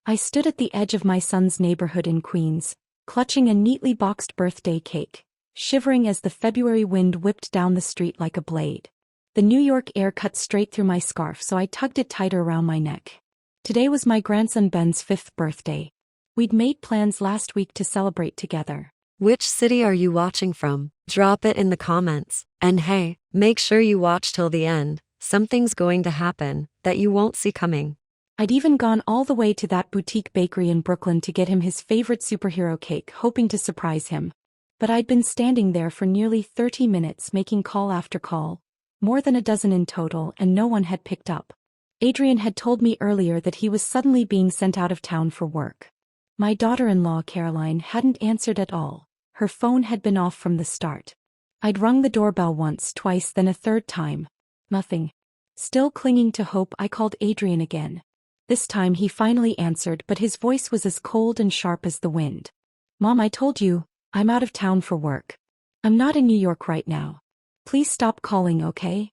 I stood at the edge of my son's neighborhood in Queens, clutching a neatly boxed birthday cake, shivering as the February wind whipped down the street like a blade. The New York air cut straight through my scarf, so I tugged it tighter around my neck. Today was my grandson Ben's 5th birthday. We'd made plans last week to celebrate together. Which city are you watching from? Drop it in the comments. And hey, make sure you watch till the end. Something's going to happen that you won't see coming. I'd even gone all the way to that boutique bakery in Brooklyn to get him his favorite superhero cake, hoping to surprise him. But I'd been standing there for nearly 30 minutes making call after call, more than a dozen in total, and no one had picked up. Adrian had told me earlier that he was suddenly being sent out of town for work. My daughter-in-law Caroline hadn't answered at all. Her phone had been off from the start. I'd rung the doorbell once, twice, then a third time. Nothing. Still clinging to hope, I called Adrian again. This time he finally answered, but his voice was as cold and sharp as the wind. "Mom, I told you, I'm out of town for work. I'm not in New York right now. Please stop calling, okay?"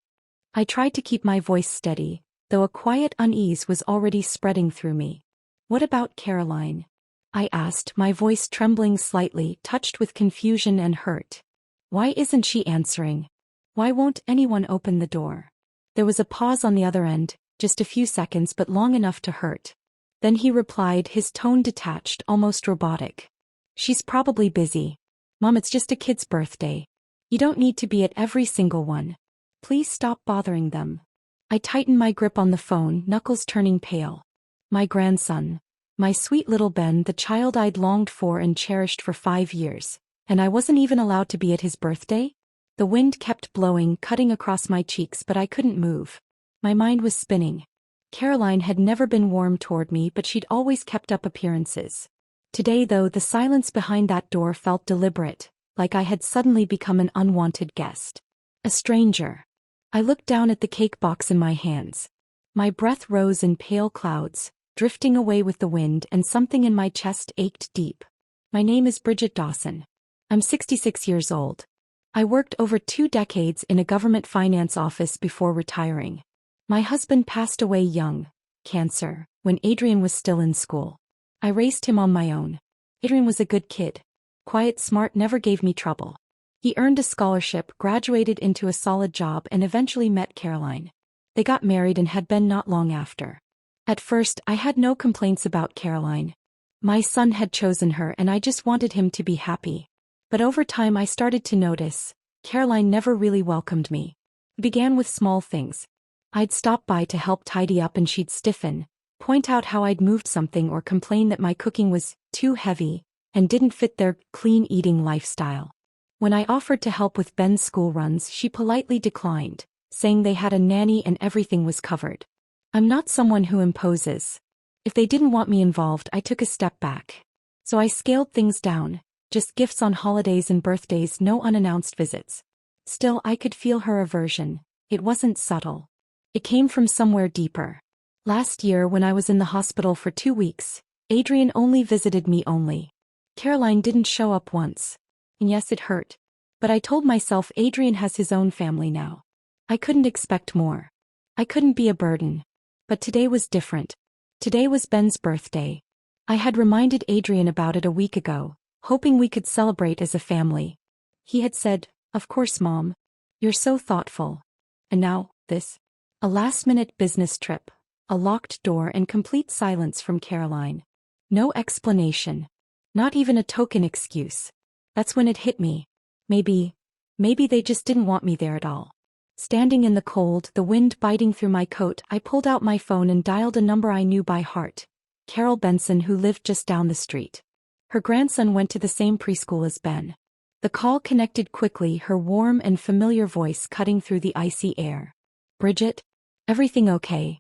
I tried to keep my voice steady, though a quiet unease was already spreading through me. "What about Caroline?" I asked, my voice trembling slightly, touched with confusion and hurt. "Why isn't she answering? Why won't anyone open the door?" There was a pause on the other end, just a few seconds but long enough to hurt. Then he replied, his tone detached, almost robotic. "She's probably busy. Mom, it's just a kid's birthday. You don't need to be at every single one. Please stop bothering them." I tightened my grip on the phone, knuckles turning pale. My grandson. My sweet little Ben, the child I'd longed for and cherished for 5 years. And I wasn't even allowed to be at his birthday? The wind kept blowing, cutting across my cheeks, but I couldn't move. My mind was spinning. Caroline had never been warm toward me, but she'd always kept up appearances. Today, though, the silence behind that door felt deliberate, like I had suddenly become an unwanted guest. A stranger. I looked down at the cake box in my hands. My breath rose in pale clouds, drifting away with the wind, and something in my chest ached deep. My name is Bridget Dawson. I'm 66 years old. I worked over 2 decades in a government finance office before retiring. My husband passed away young, cancer, when Adrian was still in school. I raised him on my own. Adrian was a good kid. Quiet, smart, never gave me trouble. He earned a scholarship, graduated into a solid job, and eventually met Caroline. They got married and had been not long after. At first, I had no complaints about Caroline. My son had chosen her and I just wanted him to be happy. But over time I started to notice, Caroline never really welcomed me. It began with small things. I'd stop by to help tidy up and she'd stiffen, point out how I'd moved something or complain that my cooking was too heavy and didn't fit their clean eating lifestyle. When I offered to help with Ben's school runs, she politely declined, saying they had a nanny and everything was covered. I'm not someone who imposes. If they didn't want me involved, I took a step back. So I scaled things down, just gifts on holidays and birthdays, no unannounced visits. Still, I could feel her aversion. It wasn't subtle. It came from somewhere deeper. Last year, when I was in the hospital for 2 weeks, Adrian only visited me only. Caroline didn't show up once. And yes, it hurt. But I told myself Adrian has his own family now. I couldn't expect more. I couldn't be a burden. But today was different. Today was Ben's birthday. I had reminded Adrian about it a week ago, hoping we could celebrate as a family. He had said, "Of course, Mom. You're so thoughtful." And now, this. A last-minute business trip, a locked door, and complete silence from Caroline. No explanation. Not even a token excuse. That's when it hit me. Maybe they just didn't want me there at all. Standing in the cold, the wind biting through my coat, I pulled out my phone and dialed a number I knew by heart. Carol Benson, who lived just down the street. Her grandson went to the same preschool as Ben. The call connected quickly, her warm and familiar voice cutting through the icy air. "Bridget? Everything okay?"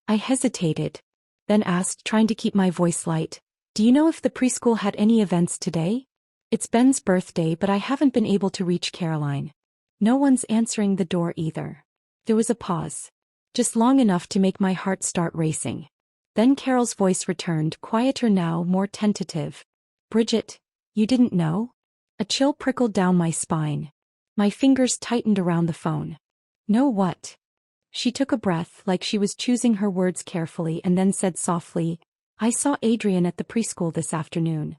I hesitated, then asked, trying to keep my voice light, "Do you know if the preschool had any events today? It's Ben's birthday, but I haven't been able to reach Caroline. No one's answering the door either." There was a pause. Just long enough to make my heart start racing. Then Carol's voice returned, quieter now, more tentative. "Bridget, you didn't know?" A chill prickled down my spine. My fingers tightened around the phone. "Know what?" She took a breath, like she was choosing her words carefully, and then said softly, I saw Adrian at the preschool this afternoon.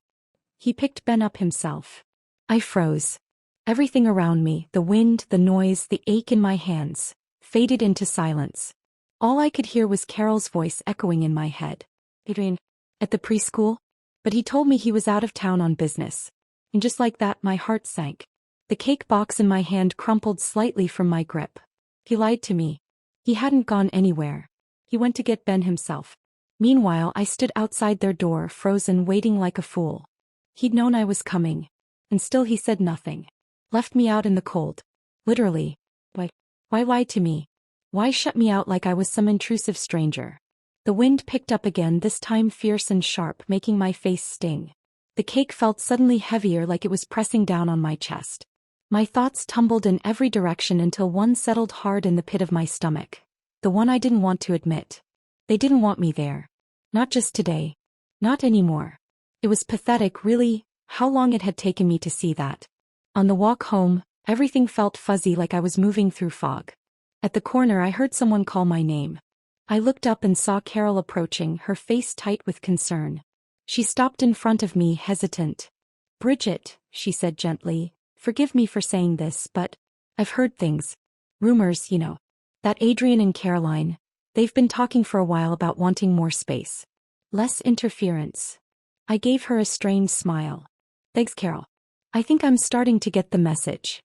He picked Ben up himself. I froze. Everything around me, the wind, the noise, the ache in my hands, faded into silence. All I could hear was Carol's voice echoing in my head. Adrian, at the preschool? But he told me he was out of town on business. And just like that, my heart sank. The cake box in my hand crumpled slightly from my grip. He lied to me. He hadn't gone anywhere. He went to get Ben himself. Meanwhile, I stood outside their door, frozen, waiting like a fool. He'd known I was coming. And still he said nothing. Left me out in the cold. Literally. Why lie to me? Why shut me out like I was some intrusive stranger? The wind picked up again, this time fierce and sharp, making my face sting. The cake felt suddenly heavier, like it was pressing down on my chest. My thoughts tumbled in every direction until one settled hard in the pit of my stomach. The one I didn't want to admit. They didn't want me there. Not just today. Not anymore. It was pathetic, really, how long it had taken me to see that. On the walk home, everything felt fuzzy, like I was moving through fog. At the corner, I heard someone call my name. I looked up and saw Carol approaching, her face tight with concern. She stopped in front of me, hesitant. "Bridget," she said gently, "forgive me for saying this, but I've heard things. Rumors, you know. That Adrian and Caroline, they've been talking for a while about wanting more space. Less interference." I gave her a strained smile. "Thanks, Carol. I think I'm starting to get the message."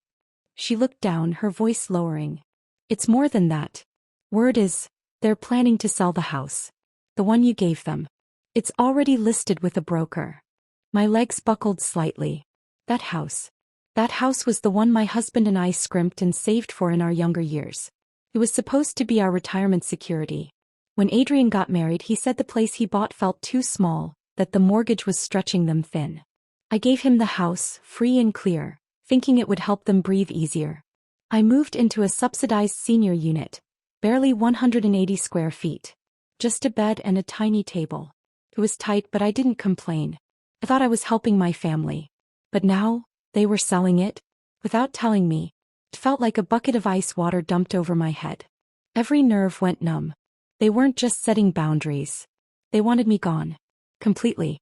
She looked down, her voice lowering. "It's more than that. Word is, they're planning to sell the house. The one you gave them. It's already listed with a broker." My legs buckled slightly. That house. That house was the one my husband and I scrimped and saved for in our younger years. It was supposed to be our retirement security. When Adrian got married, he said the place he bought felt too small, that the mortgage was stretching them thin. I gave him the house, free and clear, thinking it would help them breathe easier. I moved into a subsidized senior unit, barely 180 square feet. Just a bed and a tiny table. It was tight, but I didn't complain. I thought I was helping my family. But now, they were selling it, without telling me. It felt like a bucket of ice water dumped over my head. Every nerve went numb. They weren't just setting boundaries. They wanted me gone. Completely.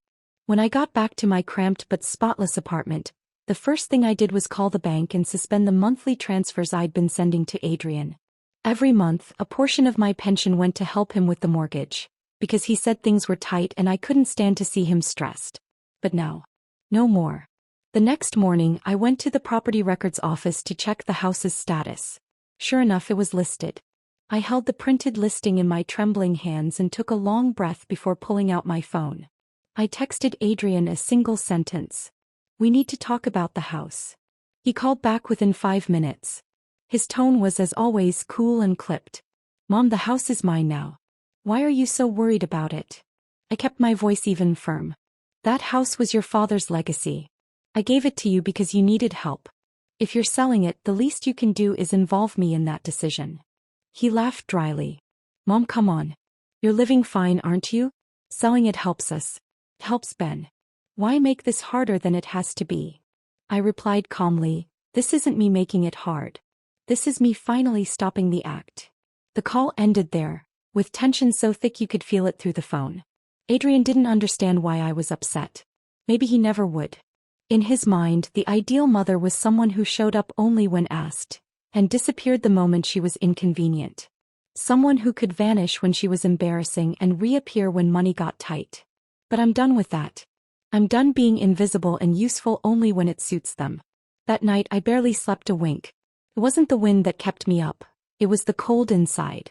When I got back to my cramped but spotless apartment, the first thing I did was call the bank and suspend the monthly transfers I'd been sending to Adrian. Every month, a portion of my pension went to help him with the mortgage, because he said things were tight and I couldn't stand to see him stressed. But now, no more. The next morning, I went to the property records office to check the house's status. Sure enough, it was listed. I held the printed listing in my trembling hands and took a long breath before pulling out my phone. I texted Adrian a single sentence. "We need to talk about the house." He called back within 5 minutes. His tone was, as always, cool and clipped. "Mom, the house is mine now. Why are you so worried about it?" I kept my voice even firm. "That house was your father's legacy. I gave it to you because you needed help. If you're selling it, the least you can do is involve me in that decision." He laughed dryly. "Mom, come on. You're living fine, aren't you? Selling it helps us. It helps Ben. Why make this harder than it has to be?" I replied calmly, "This isn't me making it hard. This is me finally stopping the act." The call ended there, with tension so thick you could feel it through the phone. Adrian didn't understand why I was upset. Maybe he never would. In his mind, the ideal mother was someone who showed up only when asked, and disappeared the moment she was inconvenient. Someone who could vanish when she was embarrassing and reappear when money got tight. But I'm done with that. I'm done being invisible and useful only when it suits them. That night I barely slept a wink. It wasn't the wind that kept me up. It was the cold inside.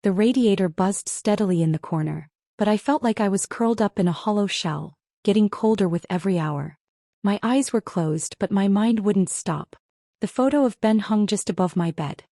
The radiator buzzed steadily in the corner, but I felt like I was curled up in a hollow shell, getting colder with every hour. My eyes were closed, but my mind wouldn't stop. The photo of Ben hung just above my bed.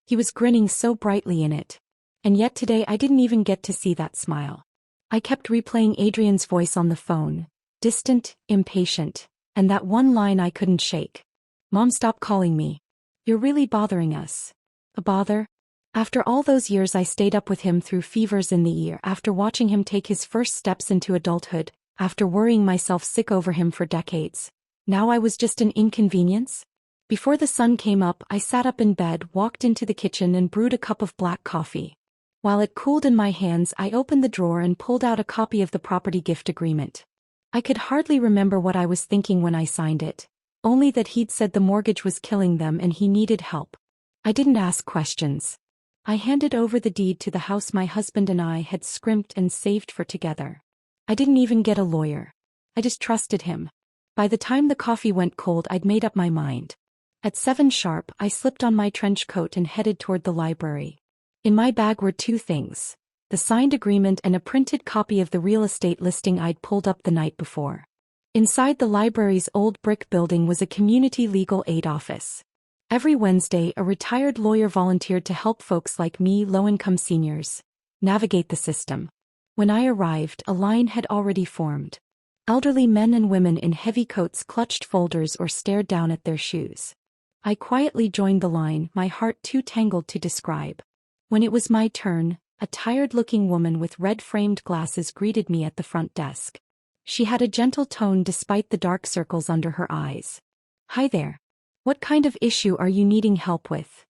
He was grinning so brightly in it. And yet today I didn't even get to see that smile. I kept replaying Adrian's voice on the phone, distant, impatient, and that one line I couldn't shake. "Mom, stop calling me. You're really bothering us." A bother? After all those years I stayed up with him through fevers in the ear, after watching him take his first steps into adulthood, after worrying myself sick over him for decades. Now I was just an inconvenience? Before the sun came up, I sat up in bed, walked into the kitchen and brewed a cup of black coffee. While it cooled in my hands, I opened the drawer and pulled out a copy of the property gift agreement. I could hardly remember what I was thinking when I signed it, only that he'd said the mortgage was killing them and he needed help. I didn't ask questions. I handed over the deed to the house my husband and I had scrimped and saved for together. I didn't even get a lawyer. I just trusted him. By the time the coffee went cold, I'd made up my mind. At 7 sharp, I slipped on my trench coat and headed toward the library. In my bag were 2 things: the signed agreement and a printed copy of the real estate listing I'd pulled up the night before. Inside the library's old brick building was a community legal aid office. Every Wednesday, a retired lawyer volunteered to help folks like me, low-income seniors, navigate the system. When I arrived, a line had already formed. Elderly men and women in heavy coats clutched folders or stared down at their shoes. I quietly joined the line, my heart too tangled to describe. When it was my turn, a tired-looking woman with red-framed glasses greeted me at the front desk. She had a gentle tone despite the dark circles under her eyes. "Hi there. What kind of issue are you needing help with?"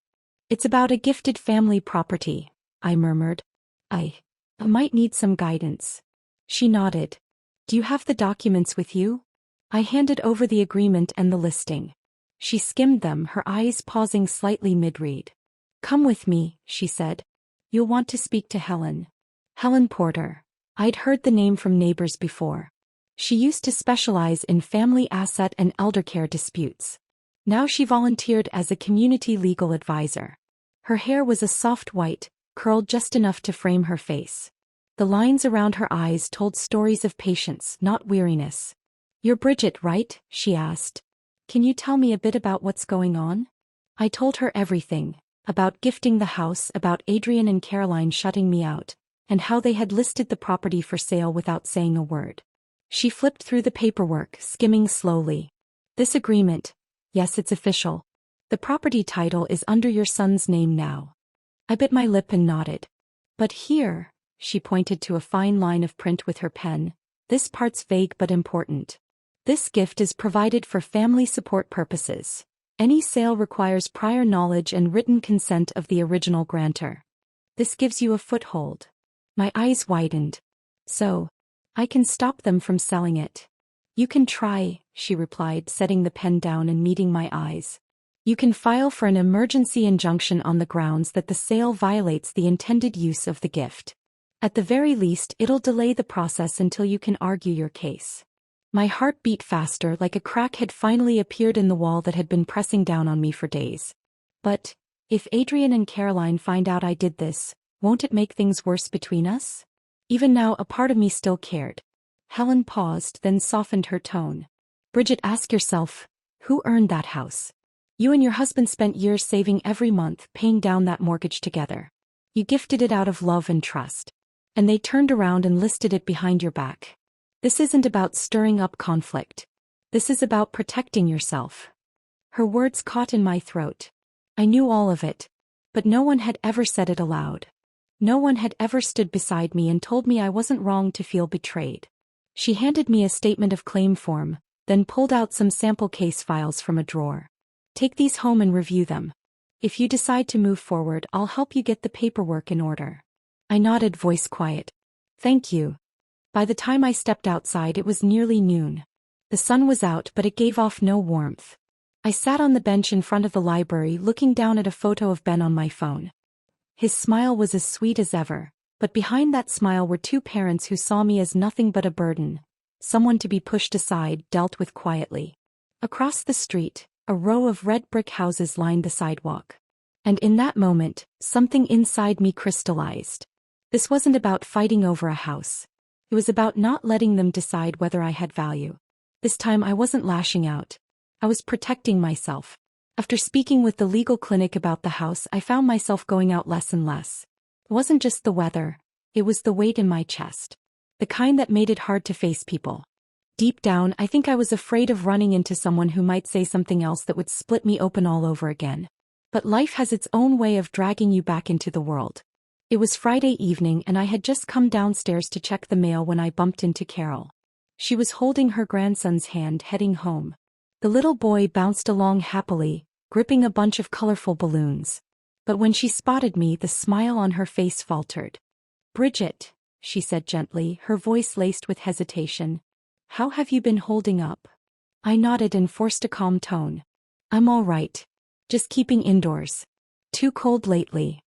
"It's about a gifted family property," I murmured. I might need some guidance." She nodded. "Do you have the documents with you?" I handed over the agreement and the listing. She skimmed them, her eyes pausing slightly mid-read. "Come with me," she said. "You'll want to speak to Helen." Helen Porter. I'd heard the name from neighbors before. She used to specialize in family asset and eldercare disputes. Now she volunteered as a community legal advisor. Her hair was a soft white, curled just enough to frame her face. The lines around her eyes told stories of patience, not weariness. "You're Bridget, right?" she asked. "Can you tell me a bit about what's going on?" I told her everything. About gifting the house, about Adrian and Caroline shutting me out, and how they had listed the property for sale without saying a word. She flipped through the paperwork, skimming slowly. "This agreement, yes, it's official. The property title is under your son's name now." I bit my lip and nodded. "But here," she pointed to a fine line of print with her pen, "this part's vague but important. This gift is provided for family support purposes. Any sale requires prior knowledge and written consent of the original grantor. This gives you a foothold." My eyes widened. "So, I can stop them from selling it?" "You can try," she replied, setting the pen down and meeting my eyes. "You can file for an emergency injunction on the grounds that the sale violates the intended use of the gift. At the very least, it'll delay the process until you can argue your case." My heart beat faster, like a crack had finally appeared in the wall that had been pressing down on me for days. "But, if Adrian and Caroline find out I did this, won't it make things worse between us?" Even now, a part of me still cared. Helen paused, then softened her tone. "Bridget, ask yourself, who earned that house? You and your husband spent years saving every month, paying down that mortgage together. You gifted it out of love and trust. And they turned around and listed it behind your back. This isn't about stirring up conflict. This is about protecting yourself." Her words caught in my throat. I knew all of it, but no one had ever said it aloud. No one had ever stood beside me and told me I wasn't wrong to feel betrayed. She handed me a statement of claim form, then pulled out some sample case files from a drawer. "Take these home and review them. If you decide to move forward, I'll help you get the paperwork in order." I nodded, voice quiet. "Thank you." By the time I stepped outside, it was nearly noon. The sun was out, but it gave off no warmth. I sat on the bench in front of the library, looking down at a photo of Ben on my phone. His smile was as sweet as ever, but behind that smile were 2 parents who saw me as nothing but a burden, someone to be pushed aside, dealt with quietly. Across the street, a row of red brick houses lined the sidewalk. And in that moment, something inside me crystallized. This wasn't about fighting over a house. It was about not letting them decide whether I had value. This time I wasn't lashing out. I was protecting myself. After speaking with the legal clinic about the house, I found myself going out less and less. It wasn't just the weather, it was the weight in my chest. The kind that made it hard to face people. Deep down, I think I was afraid of running into someone who might say something else that would split me open all over again. But life has its own way of dragging you back into the world. It was Friday evening and I had just come downstairs to check the mail when I bumped into Carol. She was holding her grandson's hand, heading home. The little boy bounced along happily, gripping a bunch of colorful balloons. But when she spotted me, the smile on her face faltered. "Bridget," she said gently, her voice laced with hesitation. "How have you been holding up?" I nodded and forced a calm tone. "I'm all right. Just keeping indoors. Too cold lately."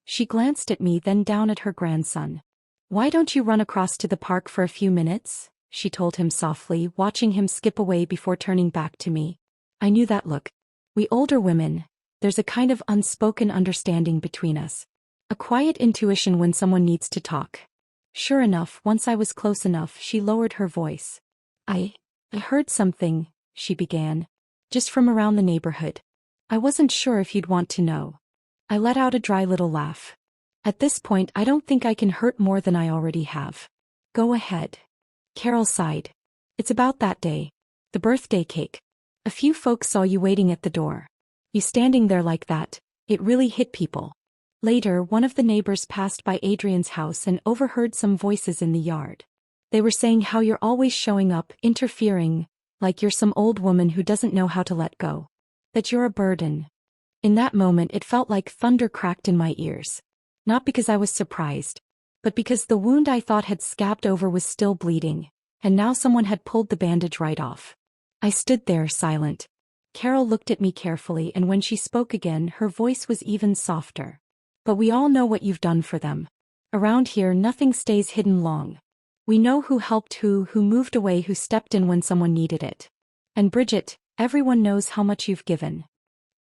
She glanced at me, then down at her grandson. "Why don't you run across to the park for a few minutes?" she told him softly, watching him skip away before turning back to me. I knew that look. We older women, there's a kind of unspoken understanding between us. A quiet intuition when someone needs to talk. Sure enough, once I was close enough, she lowered her voice. I heard something," she began. "Just from around the neighborhood. I wasn't sure if you'd want to know." I let out a dry little laugh. At this point, I don't think I can hurt more than I already have. "Go ahead." Carol sighed. "It's about that day. The birthday cake. A few folks saw you waiting at the door. You standing there like that, it really hit people. Later, one of the neighbors passed by Adrian's house and overheard some voices in the yard. They were saying how you're always showing up, interfering, like you're some old woman who doesn't know how to let go. That you're a burden." In that moment, it felt like thunder cracked in my ears. Not because I was surprised, but because the wound I thought had scabbed over was still bleeding, and now someone had pulled the bandage right off. I stood there, silent. Carol looked at me carefully, and when she spoke again, her voice was even softer. "But we all know what you've done for them. Around here, nothing stays hidden long. We know who helped who moved away, who stepped in when someone needed it. And Bridget, everyone knows how much you've given."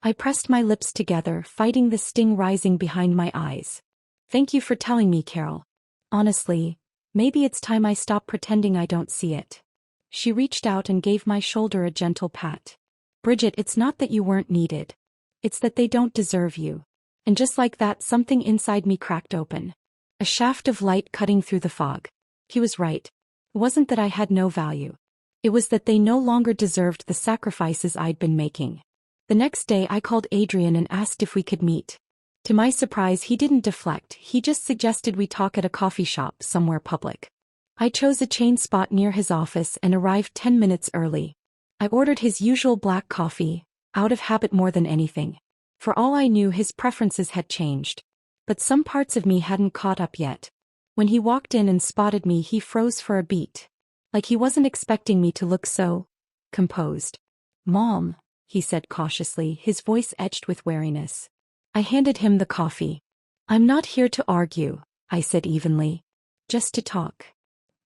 I pressed my lips together, fighting the sting rising behind my eyes. "Thank you for telling me, Carol. Honestly, maybe it's time I stop pretending I don't see it." She reached out and gave my shoulder a gentle pat. "Bridget, it's not that you weren't needed. It's that they don't deserve you." And just like that, something inside me cracked open. A shaft of light cutting through the fog. He was right. It wasn't that I had no value. It was that they no longer deserved the sacrifices I'd been making. The next day, I called Adrian and asked if we could meet. To my surprise, he didn't deflect, he just suggested we talk at a coffee shop somewhere public. I chose a chain spot near his office and arrived 10 minutes early. I ordered his usual black coffee, out of habit more than anything. For all I knew, his preferences had changed. But some parts of me hadn't caught up yet. When he walked in and spotted me, he froze for a beat. Like he wasn't expecting me to look so composed. "Mom," he said cautiously, his voice etched with wariness. I handed him the coffee. "I'm not here to argue," I said evenly. "Just to talk."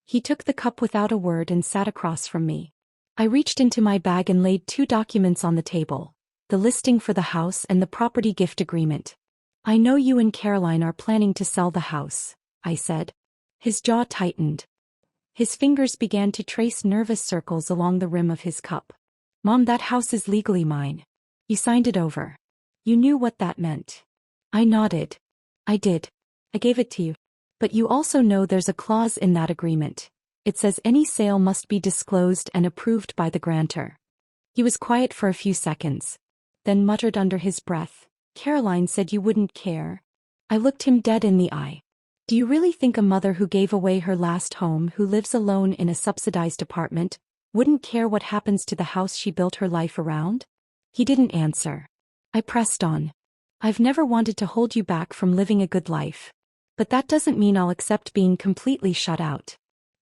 He took the cup without a word and sat across from me. I reached into my bag and laid 2 documents on the table. The listing for the house and the property gift agreement. "I know you and Caroline are planning to sell the house," I said. His jaw tightened. His fingers began to trace nervous circles along the rim of his cup. "Mom, that house is legally mine. You signed it over. You knew what that meant." I nodded. "I did. I gave it to you. But you also know there's a clause in that agreement. It says any sale must be disclosed and approved by the grantor." He was quiet for a few seconds, then muttered under his breath, "Caroline said you wouldn't care." I looked him dead in the eye. "Do you really think a mother who gave away her last home, who lives alone in a subsidized apartment, wouldn't care what happens to the house she built her life around?" He didn't answer. I pressed on. "I've never wanted to hold you back from living a good life. But that doesn't mean I'll accept being completely shut out.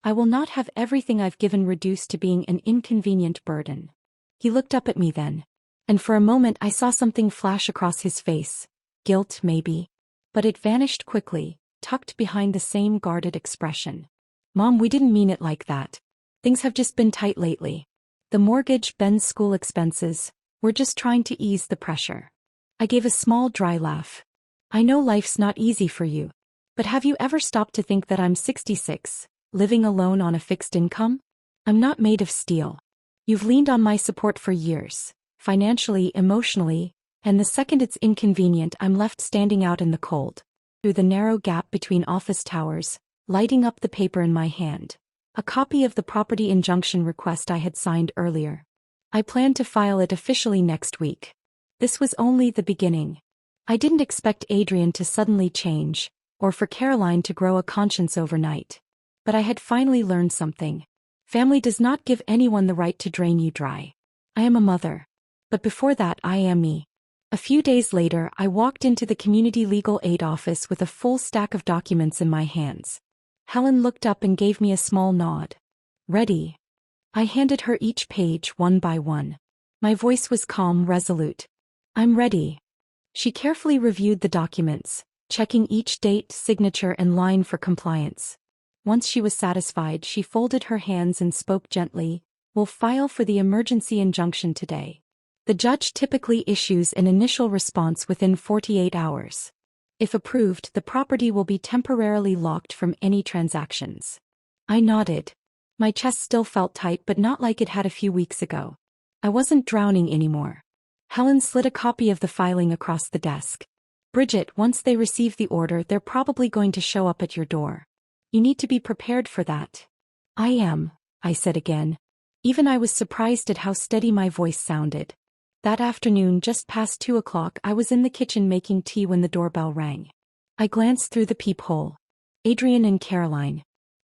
I will not have everything I've given reduced to being an inconvenient burden." He looked up at me then. And for a moment I saw something flash across his face. Guilt, maybe. But it vanished quickly, tucked behind the same guarded expression. "Mom, we didn't mean it like that. Things have just been tight lately. The mortgage, Ben's school expenses, we're just trying to ease the pressure." I gave a small dry laugh. "I know life's not easy for you. But have you ever stopped to think that I'm 66, living alone on a fixed income? I'm not made of steel. You've leaned on my support for years, financially, emotionally, and the second it's inconvenient, I'm left standing out in the cold, through the narrow gap between office towers, lighting up the paper in my hand. A copy of the property injunction request I had signed earlier. I planned to file it officially next week. This was only the beginning. I didn't expect Adrian to suddenly change, or for Caroline to grow a conscience overnight. But I had finally learned something. Family does not give anyone the right to drain you dry. I am a mother. But before that, I am me. A few days later, I walked into the community legal aid office with a full stack of documents in my hands. Helen looked up and gave me a small nod. Ready? I handed her each page one by one. My voice was calm, resolute. I'm ready. She carefully reviewed the documents, checking each date, signature, and line for compliance. Once she was satisfied, she folded her hands and spoke gently. We'll file for the emergency injunction today. The judge typically issues an initial response within 48 hours. If approved, the property will be temporarily locked from any transactions. I nodded. My chest still felt tight, but not like it had a few weeks ago. I wasn't drowning anymore. Helen slid a copy of the filing across the desk. Bridget, once they receive the order, they're probably going to show up at your door. You need to be prepared for that. I am, I said again. Even I was surprised at how steady my voice sounded. That afternoon, just past 2 o'clock, I was in the kitchen making tea when the doorbell rang. I glanced through the peephole. Adrian and Caroline.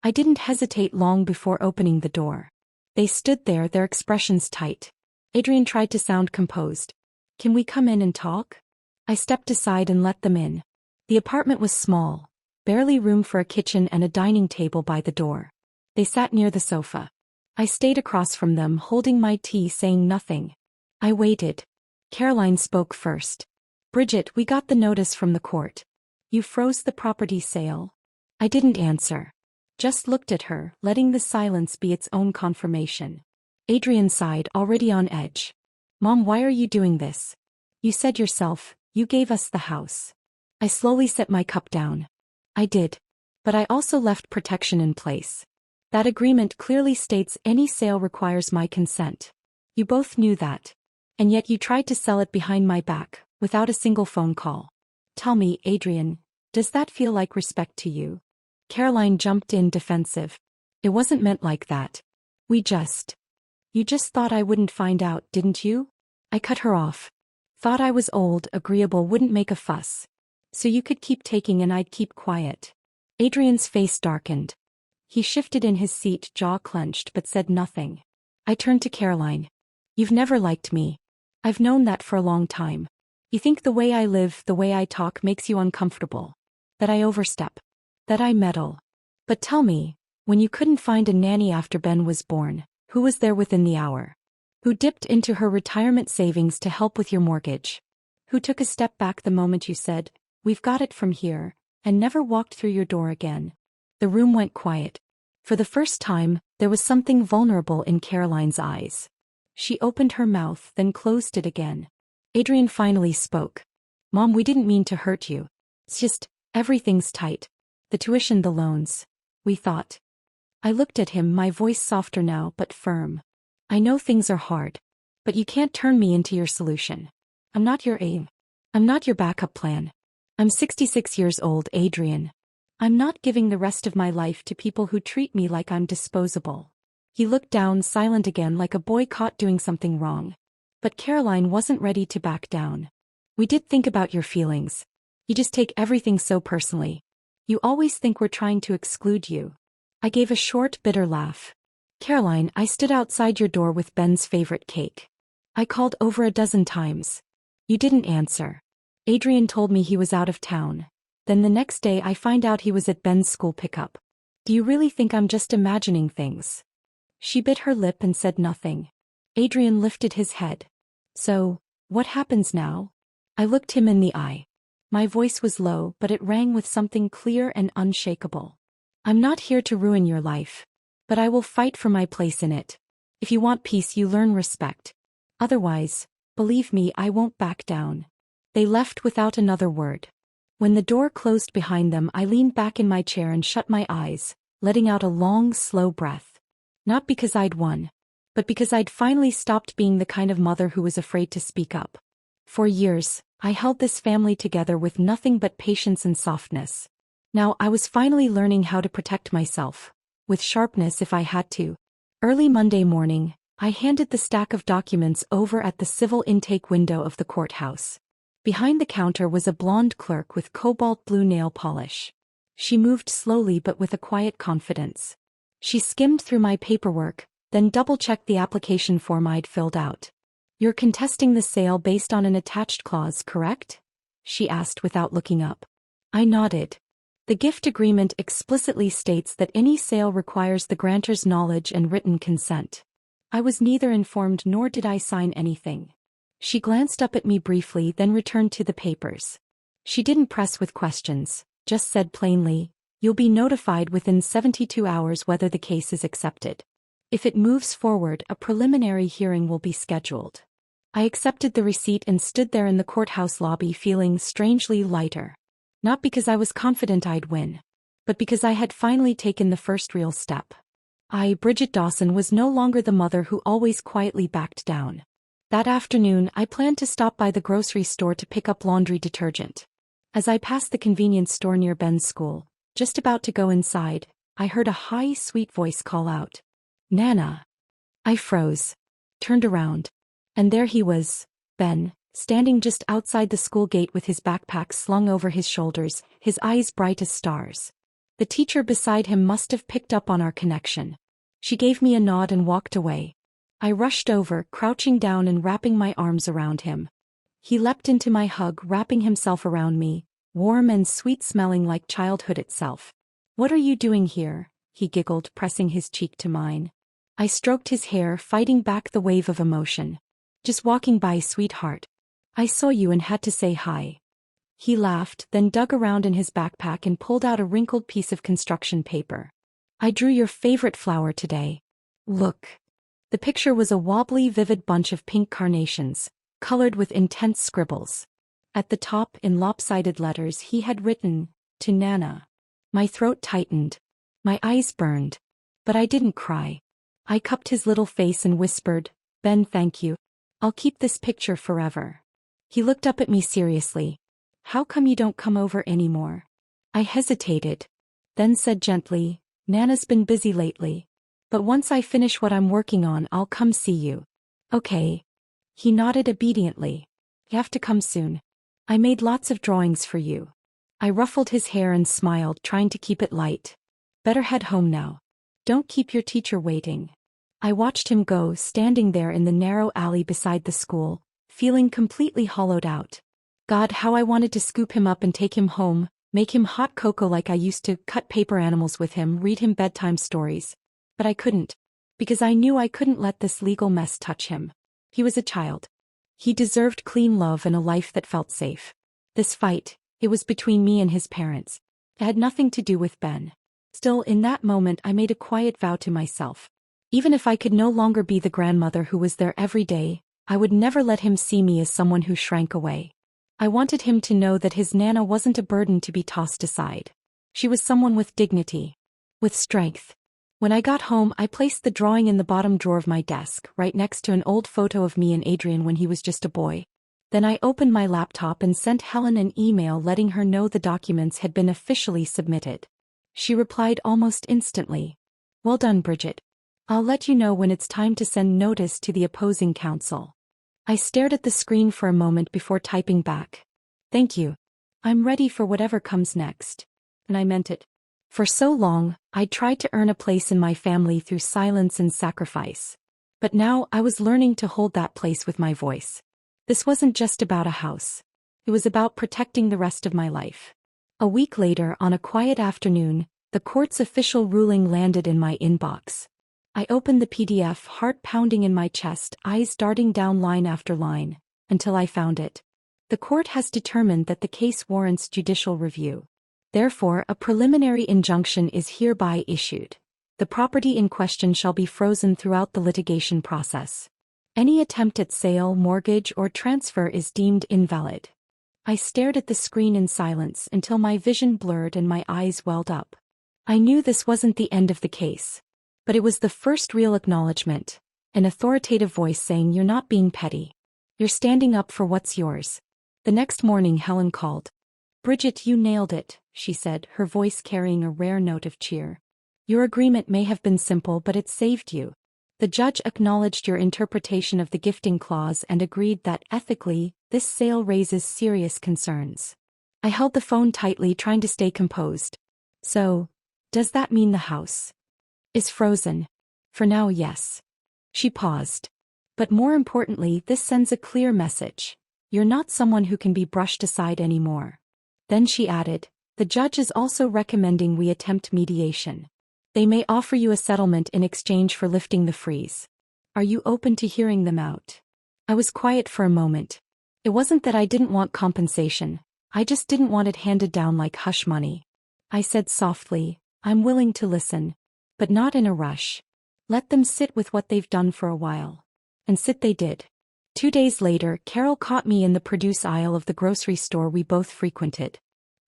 I didn't hesitate long before opening the door. They stood there, their expressions tight. Adrian tried to sound composed. Can we come in and talk? I stepped aside and let them in. The apartment was small, barely room for a kitchen and a dining table by the door. They sat near the sofa. I stayed across from them, holding my tea, saying nothing. I waited. Caroline spoke first. Bridget, we got the notice from the court. You froze the property sale. I didn't answer. Just looked at her, letting the silence be its own confirmation. Adrian sighed, already on edge. Mom, why are you doing this? You said yourself, you gave us the house. I slowly set my cup down. I did. But I also left protection in place. That agreement clearly states any sale requires my consent. You both knew that. And yet you tried to sell it behind my back, without a single phone call. Tell me, Adrian, does that feel like respect to you? Caroline jumped in defensive. It wasn't meant like that. You just thought I wouldn't find out, didn't you? I cut her off. Thought I was old, agreeable, wouldn't make a fuss. So you could keep taking and I'd keep quiet. Adrian's face darkened. He shifted in his seat, jaw clenched, but said nothing. I turned to Caroline. You've never liked me. I've known that for a long time. You think the way I live, the way I talk makes you uncomfortable. That I overstep. That I meddle. But tell me, when you couldn't find a nanny after Ben was born, who was there within the hour? Who dipped into her retirement savings to help with your mortgage? Who took a step back the moment you said, we've got it from here, and never walked through your door again? The room went quiet. For the first time, there was something vulnerable in Caroline's eyes. She opened her mouth, then closed it again. Adrian finally spoke. Mom, we didn't mean to hurt you. It's just, everything's tight. The tuition, the loans. We thought. I looked at him, my voice softer now but firm. I know things are hard. But you can't turn me into your solution. I'm not your aim. I'm not your backup plan. I'm 66 years old, Adrian. I'm not giving the rest of my life to people who treat me like I'm disposable. He looked down, silent again, like a boy caught doing something wrong. But Caroline wasn't ready to back down. We did think about your feelings. You just take everything so personally. You always think we're trying to exclude you. I gave a short, bitter laugh. Caroline, I stood outside your door with Ben's favorite cake. I called over a dozen times. You didn't answer. Adrian told me he was out of town. Then the next day I find out he was at Ben's school pickup. Do you really think I'm just imagining things? She bit her lip and said nothing. Adrian lifted his head. So, what happens now? I looked him in the eye. My voice was low, but it rang with something clear and unshakable. I'm not here to ruin your life. But I will fight for my place in it. If you want peace, you learn respect. Otherwise, believe me, I won't back down. They left without another word. When the door closed behind them, I leaned back in my chair and shut my eyes, letting out a long, slow breath. Not because I'd won, but because I'd finally stopped being the kind of mother who was afraid to speak up. For years, I held this family together with nothing but patience and softness. Now I was finally learning how to protect myself, with sharpness if I had to. Early Monday morning, I handed the stack of documents over at the civil intake window of the courthouse. Behind the counter was a blonde clerk with cobalt blue nail polish. She moved slowly but with a quiet confidence. She skimmed through my paperwork, then double-checked the application form I'd filled out. You're contesting the sale based on an attached clause, correct? She asked without looking up. I nodded. The gift agreement explicitly states that any sale requires the grantor's knowledge and written consent. I was neither informed nor did I sign anything. She glanced up at me briefly, then returned to the papers. She didn't press with questions, just said plainly, "You'll be notified within 72 hours whether the case is accepted. If it moves forward, a preliminary hearing will be scheduled." I accepted the receipt and stood there in the courthouse lobby feeling strangely lighter. Not because I was confident I'd win, but because I had finally taken the first real step. Bridget Dawson, was no longer the mother who always quietly backed down. That afternoon, I planned to stop by the grocery store to pick up laundry detergent. As I passed the convenience store near Ben's school, just about to go inside, I heard a high, sweet voice call out, "Nana." I froze, turned around, and there he was, Ben, standing just outside the school gate with his backpack slung over his shoulders, his eyes bright as stars. The teacher beside him must have picked up on our connection. She gave me a nod and walked away. I rushed over, crouching down and wrapping my arms around him. He leapt into my hug, wrapping himself around me, warm and sweet-smelling like childhood itself. "What are you doing here?" he giggled, pressing his cheek to mine. I stroked his hair, fighting back the wave of emotion. "Just walking by, sweetheart. I saw you and had to say hi." He laughed, then dug around in his backpack and pulled out a wrinkled piece of construction paper. "I drew your favorite flower today. Look." The picture was a wobbly, vivid bunch of pink carnations, colored with intense scribbles. At the top, in lopsided letters, he had written, "To Nana." My throat tightened. My eyes burned. But I didn't cry. I cupped his little face and whispered, "Ben, thank you. I'll keep this picture forever." He looked up at me seriously. "How come you don't come over anymore?" I hesitated, then said gently, "Nana's been busy lately. But once I finish what I'm working on, I'll come see you." "Okay." He nodded obediently. "You have to come soon. I made lots of drawings for you." I ruffled his hair and smiled, trying to keep it light. "Better head home now. Don't keep your teacher waiting." I watched him go, standing there in the narrow alley beside the school, feeling completely hollowed out. God, how I wanted to scoop him up and take him home, make him hot cocoa like I used to, cut paper animals with him, read him bedtime stories. But I couldn't, because I knew I couldn't let this legal mess touch him. He was a child. He deserved clean love and a life that felt safe. This fight, it was between me and his parents. It had nothing to do with Ben. Still, in that moment, I made a quiet vow to myself. Even if I could no longer be the grandmother who was there every day, I would never let him see me as someone who shrank away. I wanted him to know that his Nana wasn't a burden to be tossed aside. She was someone with dignity, with strength. When I got home, I placed the drawing in the bottom drawer of my desk, right next to an old photo of me and Adrian when he was just a boy. Then I opened my laptop and sent Helen an email letting her know the documents had been officially submitted. She replied almost instantly. "Well done, Bridget. I'll let you know when it's time to send notice to the opposing counsel." I stared at the screen for a moment before typing back. "Thank you. I'm ready for whatever comes next." And I meant it. For so long, I'd tried to earn a place in my family through silence and sacrifice. But now I was learning to hold that place with my voice. This wasn't just about a house. It was about protecting the rest of my life. A week later, on a quiet afternoon, the court's official ruling landed in my inbox. I opened the PDF, heart pounding in my chest, eyes darting down line after line, until I found it. The court has determined that the case warrants judicial review. Therefore, a preliminary injunction is hereby issued. The property in question shall be frozen throughout the litigation process. Any attempt at sale, mortgage, or transfer is deemed invalid. I stared at the screen in silence until my vision blurred and my eyes welled up. I knew this wasn't the end of the case. But it was the first real acknowledgement, an authoritative voice saying you're not being petty. You're standing up for what's yours. The next morning Helen called. "Bridget, you nailed it," she said, her voice carrying a rare note of cheer. "Your agreement may have been simple, but it saved you. The judge acknowledged your interpretation of the gifting clause and agreed that, ethically, this sale raises serious concerns." I held the phone tightly, trying to stay composed. "So, does that mean the house is frozen?" "For now, yes." She paused. But more importantly, this sends a clear message. You're not someone who can be brushed aside anymore. Then she added, the judge is also recommending we attempt mediation. They may offer you a settlement in exchange for lifting the freeze. Are you open to hearing them out? I was quiet for a moment. It wasn't that I didn't want compensation, I just didn't want it handed down like hush money. I said softly, I'm willing to listen. But not in a rush. Let them sit with what they've done for a while. And sit they did. 2 days later, Carol caught me in the produce aisle of the grocery store we both frequented.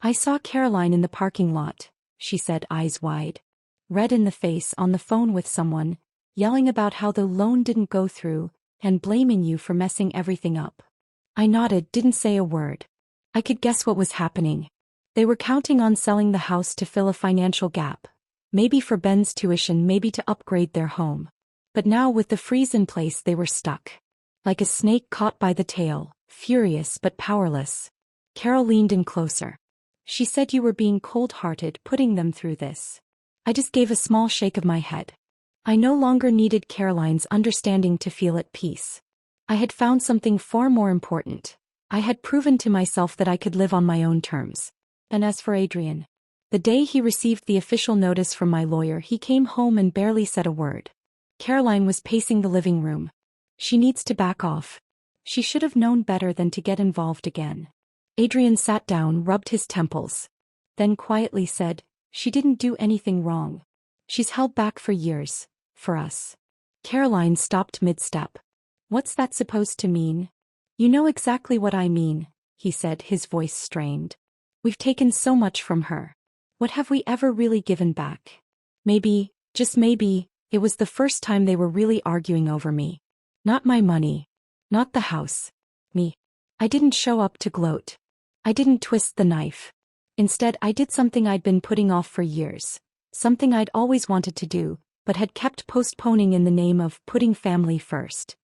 I saw Caroline in the parking lot, she said, eyes wide. Red in the face, on the phone with someone, yelling about how the loan didn't go through, and blaming you for messing everything up. I nodded, didn't say a word. I could guess what was happening. They were counting on selling the house to fill a financial gap. Maybe for Ben's tuition, maybe to upgrade their home. But now with the freeze in place they were stuck. Like a snake caught by the tail, furious but powerless. Carol leaned in closer. She said you were being cold-hearted putting them through this. I just gave a small shake of my head. I no longer needed Caroline's understanding to feel at peace. I had found something far more important. I had proven to myself that I could live on my own terms. And as for Adrian, the day he received the official notice from my lawyer, he came home and barely said a word. Caroline was pacing the living room. She needs to back off. She should have known better than to get involved again. Adrian sat down, rubbed his temples. Then quietly said, she didn't do anything wrong. She's held back for years. For us. Caroline stopped mid-step. What's that supposed to mean? You know exactly what I mean, he said, his voice strained. We've taken so much from her. What have we ever really given back? Maybe, just maybe, it was the first time they were really arguing over me. Not my money. Not the house. Me. I didn't show up to gloat. I didn't twist the knife. Instead, I did something I'd been putting off for years. Something I'd always wanted to do, but had kept postponing in the name of putting family first.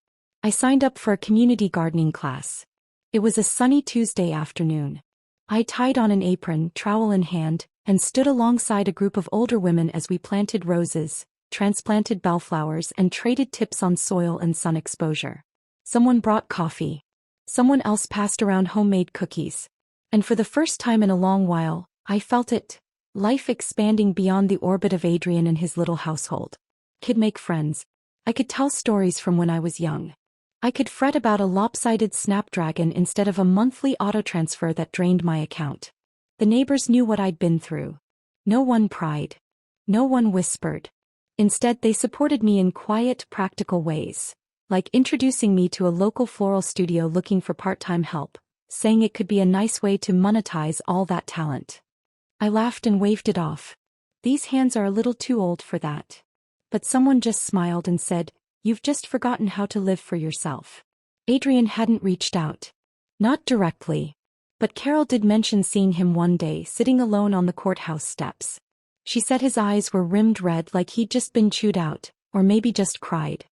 I signed up for a community gardening class. It was a sunny Tuesday afternoon. I tied on an apron, trowel in hand, and stood alongside a group of older women as we planted roses, transplanted bellflowers, and traded tips on soil and sun exposure. Someone brought coffee. Someone else passed around homemade cookies. And for the first time in a long while, I felt it. Life expanding beyond the orbit of Adrian and his little household. Could make friends. I could tell stories from when I was young. I could fret about a lopsided Snapdragon instead of a monthly autotransfer that drained my account. The neighbors knew what I'd been through. No one pried. No one whispered. Instead, they supported me in quiet, practical ways. Like introducing me to a local floral studio looking for part-time help, saying it could be a nice way to monetize all that talent. I laughed and waved it off. These hands are a little too old for that. But someone just smiled and said, you've just forgotten how to live for yourself. Adrian hadn't reached out. Not directly. But Carol did mention seeing him one day sitting alone on the courthouse steps. She said his eyes were rimmed red like he'd just been chewed out, or maybe just cried.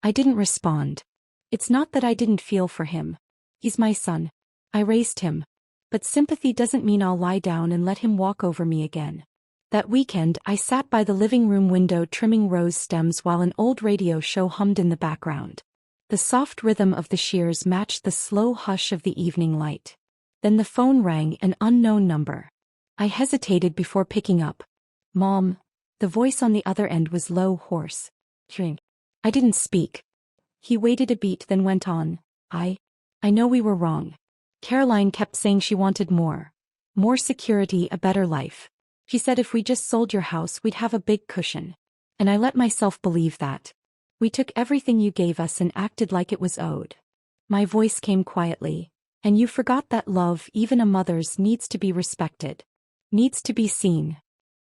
I didn't respond. It's not that I didn't feel for him. He's my son. I raised him. But sympathy doesn't mean I'll lie down and let him walk over me again. That weekend, I sat by the living room window trimming rose stems while an old radio show hummed in the background. The soft rhythm of the shears matched the slow hush of the evening light. Then the phone rang, an unknown number. I hesitated before picking up. Mom. The voice on the other end was low, hoarse. I didn't speak. He waited a beat, then went on. I know we were wrong. Caroline kept saying she wanted more. More security, a better life. She said if we just sold your house we'd have a big cushion. And I let myself believe that. We took everything you gave us and acted like it was owed. My voice came quietly. And you forgot that love, even a mother's, needs to be respected. Needs to be seen.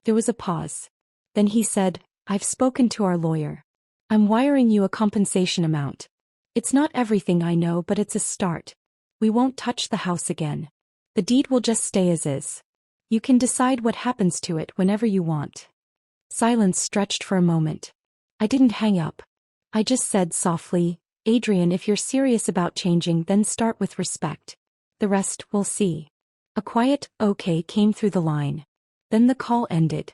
There was a pause. Then he said, I've spoken to our lawyer. I'm wiring you a compensation amount. It's not everything, I know, but it's a start. We won't touch the house again. The deed will just stay as is. You can decide what happens to it whenever you want. Silence stretched for a moment. I didn't hang up. I just said softly, Adrian, if you're serious about changing, then start with respect. The rest, we'll see. A quiet, okay, came through the line. Then the call ended.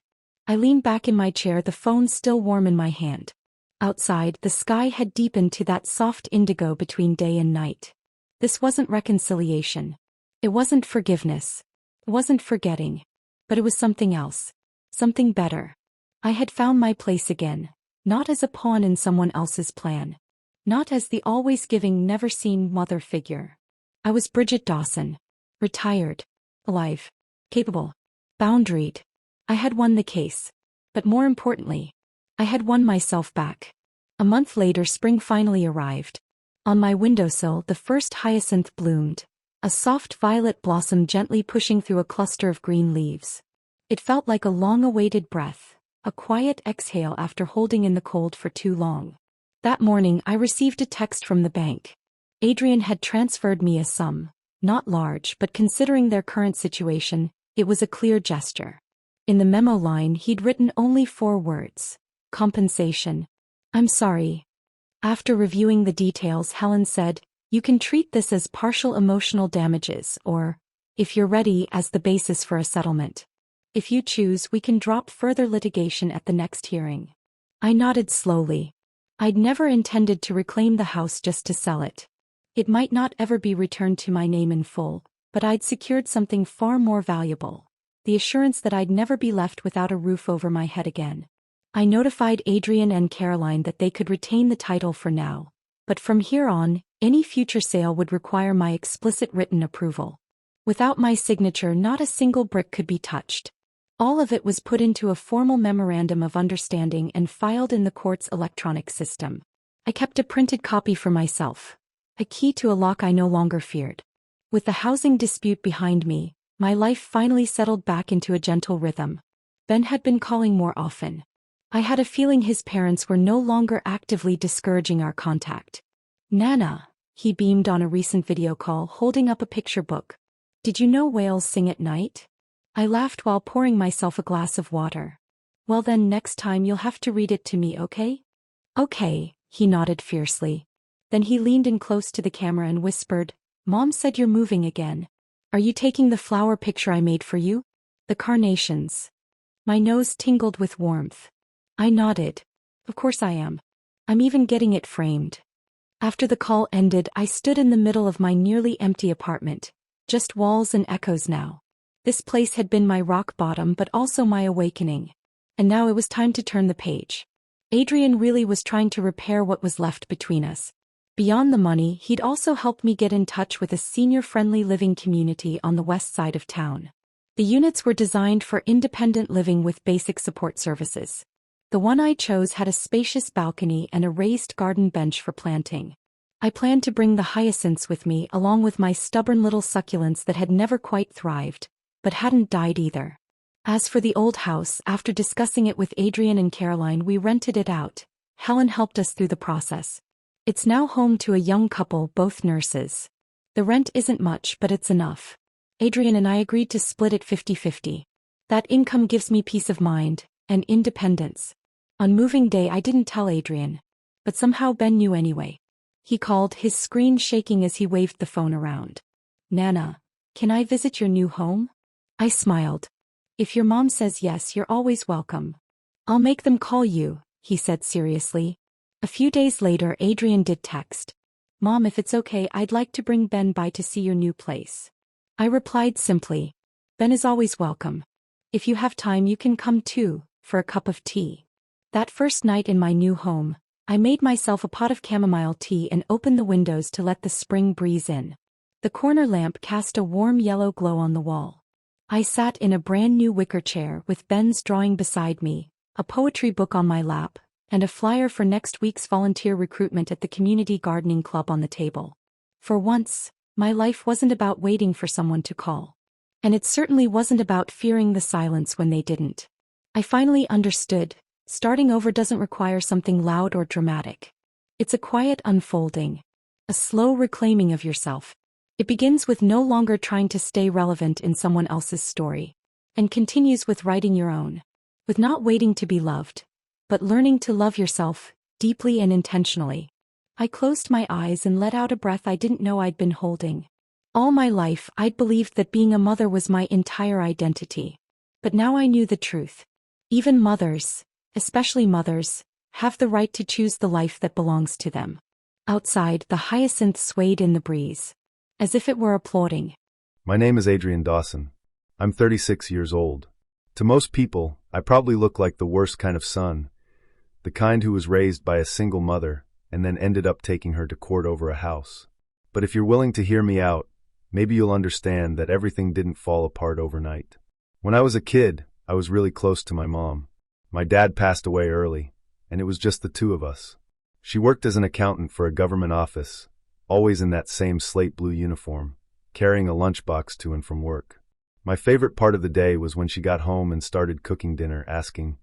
I leaned back in my chair, the phone still warm in my hand. Outside, the sky had deepened to that soft indigo between day and night. This wasn't reconciliation. It wasn't forgiveness. It wasn't forgetting. But it was something else. Something better. I had found my place again, not as a pawn in someone else's plan. Not as the always giving, never seen mother figure. I was Bridget Dawson. Retired. Alive. Capable. Boundaried. I had won the case. But more importantly, I had won myself back. A month later, spring finally arrived. On my windowsill, the first hyacinth bloomed, a soft violet blossom gently pushing through a cluster of green leaves. It felt like a long-awaited breath, a quiet exhale after holding in the cold for too long. That morning, I received a text from the bank. Adrian had transferred me a sum, not large, but considering their current situation, it was a clear gesture. In the memo line, he'd written only 4 words. Compensation. I'm sorry. After reviewing the details, Helen said, you can treat this as partial emotional damages or, if you're ready, as the basis for a settlement. If you choose, we can drop further litigation at the next hearing. I nodded slowly. I'd never intended to reclaim the house just to sell it. It might not ever be returned to my name in full, but I'd secured something far more valuable. The assurance that I'd never be left without a roof over my head again. I notified Adrian and Caroline that they could retain the title for now, but from here on, any future sale would require my explicit written approval. Without my signature, not a single brick could be touched. All of it was put into a formal memorandum of understanding and filed in the court's electronic system. I kept a printed copy for myself, a key to a lock I no longer feared. With the housing dispute behind me, my life finally settled back into a gentle rhythm. Ben had been calling more often. I had a feeling his parents were no longer actively discouraging our contact. Nana, he beamed on a recent video call, holding up a picture book. Did you know whales sing at night? I laughed while pouring myself a glass of water. Well then, next time you'll have to read it to me, okay? Okay, he nodded fiercely. Then he leaned in close to the camera and whispered, Mom said you're moving again. Are you taking the flower picture I made for you? The carnations. My nose tingled with warmth. I nodded. Of course I am. I'm even getting it framed. After the call ended, I stood in the middle of my nearly empty apartment. Just walls and echoes now. This place had been my rock bottom but also my awakening. And now it was time to turn the page. Adrian really was trying to repair what was left between us. Beyond the money, he'd also helped me get in touch with a senior-friendly living community on the west side of town. The units were designed for independent living with basic support services. The one I chose had a spacious balcony and a raised garden bench for planting. I planned to bring the hyacinths with me along with my stubborn little succulents that had never quite thrived, but hadn't died either. As for the old house, after discussing it with Adrian and Caroline, we rented it out. Helen helped us through the process. It's now home to a young couple, both nurses. The rent isn't much, but it's enough. Adrian and I agreed to split it 50-50. That income gives me peace of mind and independence. On moving day, I didn't tell Adrian, but somehow Ben knew anyway. He called, his screen shaking as he waved the phone around. Nana, can I visit your new home? I smiled. If your mom says yes, you're always welcome. I'll make them call you, he said seriously. A few days later, Adrian did text. Mom, if it's okay, I'd like to bring Ben by to see your new place. I replied simply. Ben is always welcome. If you have time, you can come too, for a cup of tea. That first night in my new home, I made myself a pot of chamomile tea and opened the windows to let the spring breeze in. The corner lamp cast a warm yellow glow on the wall. I sat in a brand new wicker chair with Ben's drawing beside me, a poetry book on my lap, and a flyer for next week's volunteer recruitment at the community gardening club on the table. For once, my life wasn't about waiting for someone to call. And it certainly wasn't about fearing the silence when they didn't. I finally understood. Starting over doesn't require something loud or dramatic. It's a quiet unfolding, a slow reclaiming of yourself. It begins with no longer trying to stay relevant in someone else's story, and continues with writing your own, with not waiting to be loved, but learning to love yourself, deeply and intentionally. I closed my eyes and let out a breath I didn't know I'd been holding. All my life, I'd believed that being a mother was my entire identity. But now I knew the truth. Even mothers, especially mothers, have the right to choose the life that belongs to them. Outside, the hyacinth swayed in the breeze, as if it were applauding. My name is Adrian Dawson. I'm 36 years old. To most people, I probably look like the worst kind of son, the kind who was raised by a single mother and then ended up taking her to court over a house. But if you're willing to hear me out, maybe you'll understand that everything didn't fall apart overnight. When I was a kid, I was really close to my mom. My dad passed away early, and it was just the two of us. She worked as an accountant for a government office, always in that same slate blue uniform, carrying a lunchbox to and from work. My favorite part of the day was when she got home and started cooking dinner, asking,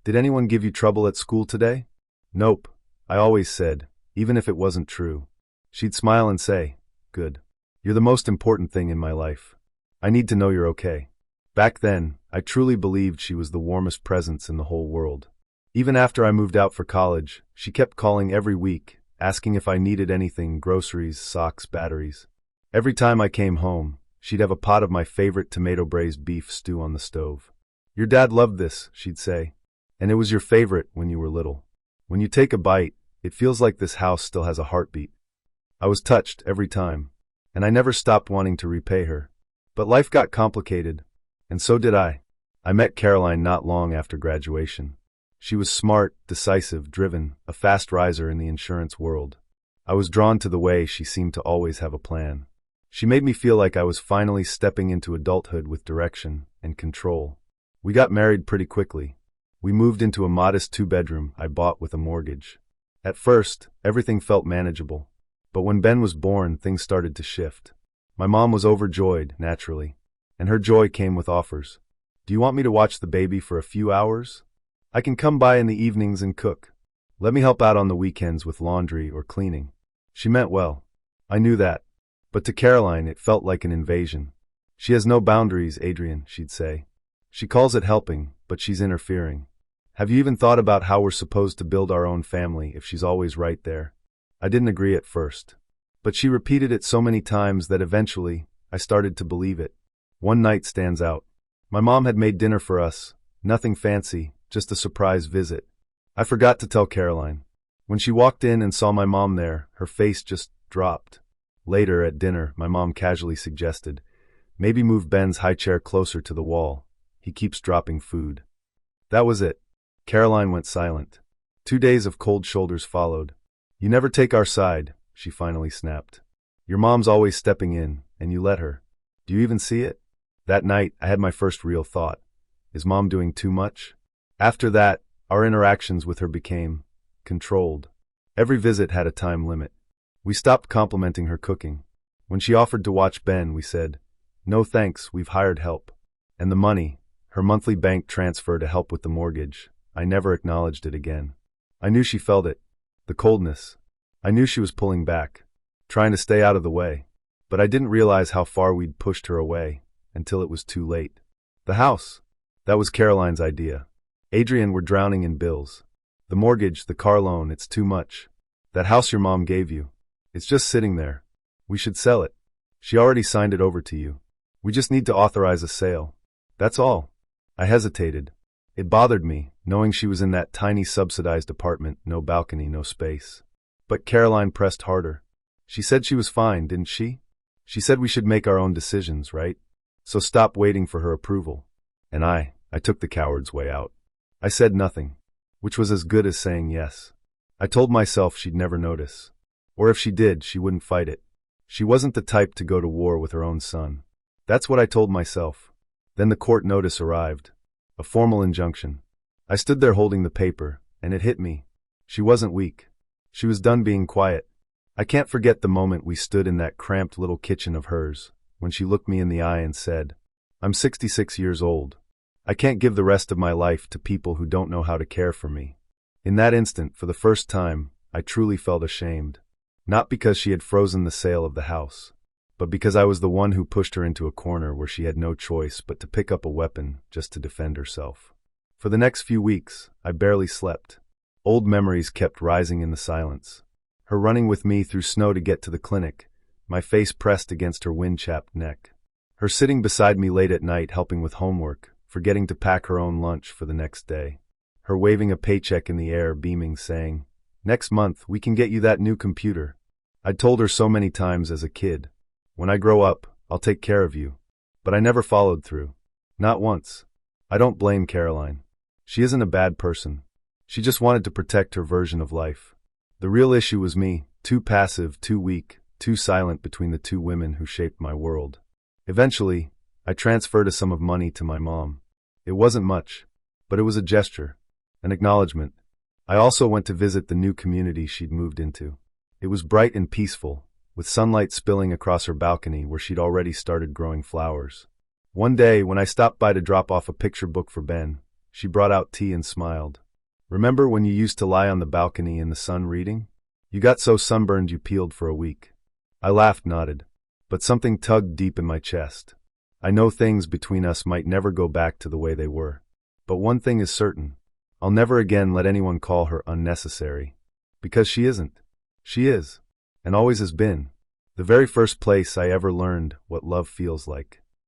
"Did anyone give you trouble at school today?" "Nope," I always said, even if it wasn't true. She'd smile and say, "Good. You're the most important thing in my life. I need to know you're okay." Back then, I truly believed she was the warmest presence in the whole world. Even after I moved out for college, she kept calling every week, asking if I needed anything, groceries, socks, batteries. Every time I came home, she'd have a pot of my favorite tomato braised beef stew on the stove. "Your dad loved this," she'd say, "and it was your favorite when you were little. When you take a bite, it feels like this house still has a heartbeat." I was touched every time, and I never stopped wanting to repay her. But life got complicated, and so did I. I met Caroline not long after graduation. She was smart, decisive, driven, a fast riser in the insurance world. I was drawn to the way she seemed to always have a plan. She made me feel like I was finally stepping into adulthood with direction and control. We got married pretty quickly. We moved into a modest 2-bedroom I bought with a mortgage. At first, everything felt manageable. But when Ben was born, things started to shift. My mom was overjoyed, naturally, and her joy came with offers. "Do you want me to watch the baby for a few hours? I can come by in the evenings and cook. Let me help out on the weekends with laundry or cleaning." She meant well. I knew that. But to Caroline, it felt like an invasion. "She has no boundaries, Adrian," she'd say. "She calls it helping, but she's interfering. Have you even thought about how we're supposed to build our own family if she's always right there?" I didn't agree at first. But she repeated it so many times that eventually, I started to believe it. One night stands out. My mom had made dinner for us, nothing fancy, just a surprise visit. I forgot to tell Caroline. When she walked in and saw my mom there, her face just dropped. Later, at dinner, my mom casually suggested, "Maybe move Ben's high chair closer to the wall. He keeps dropping food." That was it. Caroline went silent. 2 days of cold shoulders followed. "You never take our side," she finally snapped. "Your mom's always stepping in, and you let her. Do you even see it?" That night, I had my first real thought. Is Mom doing too much? After that, our interactions with her became controlled. Every visit had a time limit. We stopped complimenting her cooking. When she offered to watch Ben, we said, "No thanks, we've hired help." And the money, her monthly bank transfer to help with the mortgage, I never acknowledged it again. I knew she felt it. The coldness. I knew she was pulling back, trying to stay out of the way. But I didn't realize how far we'd pushed her away until it was too late. The house. That was Caroline's idea. "Adrian, we're drowning in bills. The mortgage, the car loan, it's too much. That house your mom gave you, it's just sitting there. We should sell it. She already signed it over to you. We just need to authorize a sale. That's all." I hesitated. It bothered me, knowing she was in that tiny subsidized apartment, no balcony, no space. But Caroline pressed harder. She said she was fine, didn't she? She said we should make our own decisions, right? So stop waiting for her approval. And I took the coward's way out. I said nothing, which was as good as saying yes. I told myself she'd never notice. Or if she did, she wouldn't fight it. She wasn't the type to go to war with her own son. That's what I told myself. Then the court notice arrived. A formal injunction. I stood there holding the paper, and it hit me. She wasn't weak. She was done being quiet. I can't forget the moment we stood in that cramped little kitchen of hers, when she looked me in the eye and said, "I'm 66 years old. I can't give the rest of my life to people who don't know how to care for me." In that instant, for the first time, I truly felt ashamed. Not because she had frozen the sale of the house, but because I was the one who pushed her into a corner where she had no choice but to pick up a weapon just to defend herself. For the next few weeks, I barely slept. Old memories kept rising in the silence. Her running with me through snow to get to the clinic, my face pressed against her wind-chapped neck. Her sitting beside me late at night helping with homework, forgetting to pack her own lunch for the next day. her waving a paycheck in the air, beaming, saying, "Next month, we can get you that new computer." I'd told her so many times as a kid, "When I grow up, I'll take care of you." But I never followed through. Not once. I don't blame Caroline. She isn't a bad person. She just wanted to protect her version of life. The real issue was me, too passive, too weak, too silent between the two women who shaped my world. Eventually, I transferred a sum of money to my mom. It wasn't much, but it was a gesture, an acknowledgement. I also went to visit the new community she'd moved into. It was bright and peaceful, with sunlight spilling across her balcony where she'd already started growing flowers. One day, when I stopped by to drop off a picture book for Ben, she brought out tea and smiled. "Remember when you used to lie on the balcony in the sun reading? You got so sunburned you peeled for a week." I laughed, nodded, but something tugged deep in my chest. I know things between us might never go back to the way they were. But one thing is certain. I'll never again let anyone call her unnecessary. Because she isn't. She is, and always has been, the very first place I ever learned what love feels like.